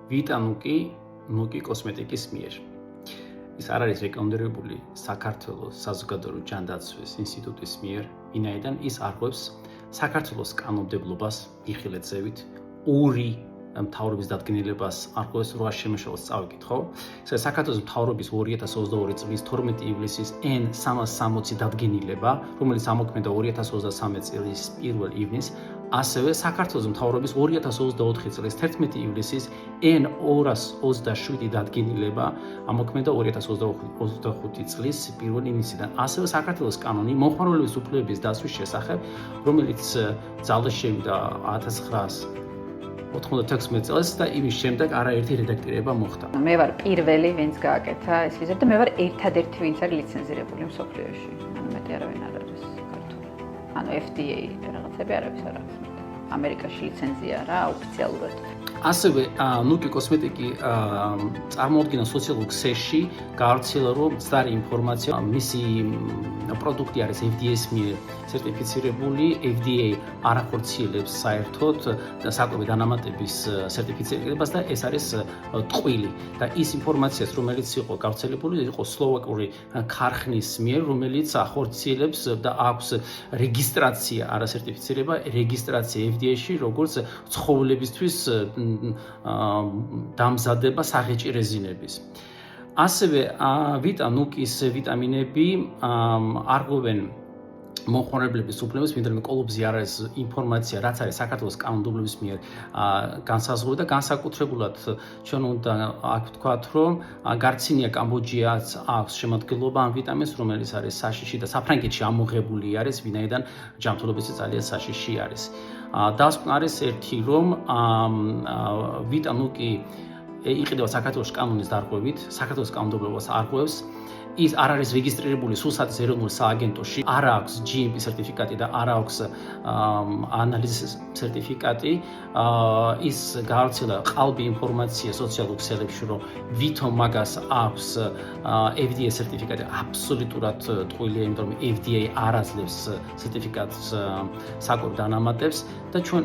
ვიტანუკი კოსმეტიკის მიერ. ის არ არის რეკომენდებული საქართველოს საზოგადოებრივი ჯანდაცვის ინსტიტუტის მიერ, ვინაიდან ის არღვევს საქართველოს კანონმდებლობას მიხილეცებით ორი მთავრობის დადგენილებას არღვევს 8 შემოშალოს წავიკით, ხო? საქართველოს მთავრობის 2022 წლის 12 ივლისის N360 დადგენილება, რომელიც ამოქმედა 2023 წლის 1 ივნისს, ასევე საქართველოს მთავრობის 2024 წლის 11 ივლისის N227 დადგენილება ამოქმედა 2025 წლის 1 ივნისიდან. ასევე საქართველოს კანონი მომხმარებლების უფლებების დაცვის შესახებ, რომელიც ძალზე შევიდა 1996 წელს და იმის შემდეგ არაერთი რედაქტირება მოხდა. მე ვარ პირველი, ვინც გააკეთა ეს ვიზა და მე ვარ ერთადერთი, ვინც არის ლიცენზირებული მსოფლიოში. მეტი არავინ არ არის ქართული. FDA რაღაცები არ არის რაღაც. ამერიკაში ლიცენზია რა ოფიციალურად. ასევე ნუკი კოსმეტიკი წარმოადგენდა სოციალურ ქსელში გავრცელა რომ მცდარი ინფორმაცია მისი პროდუქტი არის FDA-ს მიერ სერტიფიცირებული, FDA არ ახორციელებს საერთოდ საკვები დანამატების სერტიფიცირებას და ეს არის ტყვილი და ის ინფორმაციას რომელიც იყო გავრცელებული იყო სლოვაკური ქარხნის მიერ რომელიც ახორციელებს და აქვს რეგისტრაცია არა სერტიფიცირება რეგისტრაცია FDA-ში როგორც ცხოველებისთვის დამზადება საღეჭი რეზინების. ასევე ვიტანუკის ვიტამინები არღვევენ მომხმარებლების უფლებას, ვინაიდან კოლოფზე არ არის ინფორმაცია, რაც არის საქართველოს კანონმდებლობის მიერ განსაზღვრული და განსაკუთრებულად ჩვენ უნდა აქ ვთქვათ, რომ გარცინია კამბოჯიაც აქვს შემადგენლობა ამ ვიტამინს, რომელიც არის საშიში და საფრანგეთში ამოღებული არის, ვინაიდან ჯანმრთელობისთვის ძალიან საშიში არის. დასკვნა არის ერთი, რომ ვიტანუკი იყიდება საქართველოს კანონის დარღვევით, საქართველოს კანონმდებლობას არღვევს. ის არ არის რეგისტრირებული სულსადის ეროვნულ სააგენტოში, არ აქვს GMP სერტიფიკატი და არ აქვს ანალიზის სერტიფიკატი. ის გავრცელა ყალბი ინფორმაცია სოციალურ ქსელებში, რომ ვითომ მაგას აქვს FDA სერტიფიკატი აბსოლუტურად ტყუილია, იმიტომ რომ FDA არ აძლევს სერტიფიკატს საკვებ დანამატებს და ჩვენ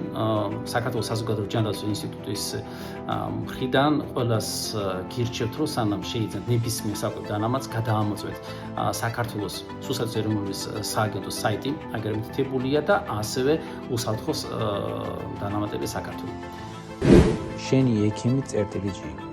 საქართველოს საზოგადოებრივი ჯანდაცვის ინსტიტუტის მხრიდან ყველას გირჩევთ, რომ სანამ შეიძლება ნებისმიერ საკვებ დანამატს გადაამოწმეთ საქართველოს სულსადის ეროვნული სააგენტოს საიტი, აგერ მითითებულია და ასევე უსაფრთხო დანამატები საქართველოს. შენი ექიმი წერტილი ჯი.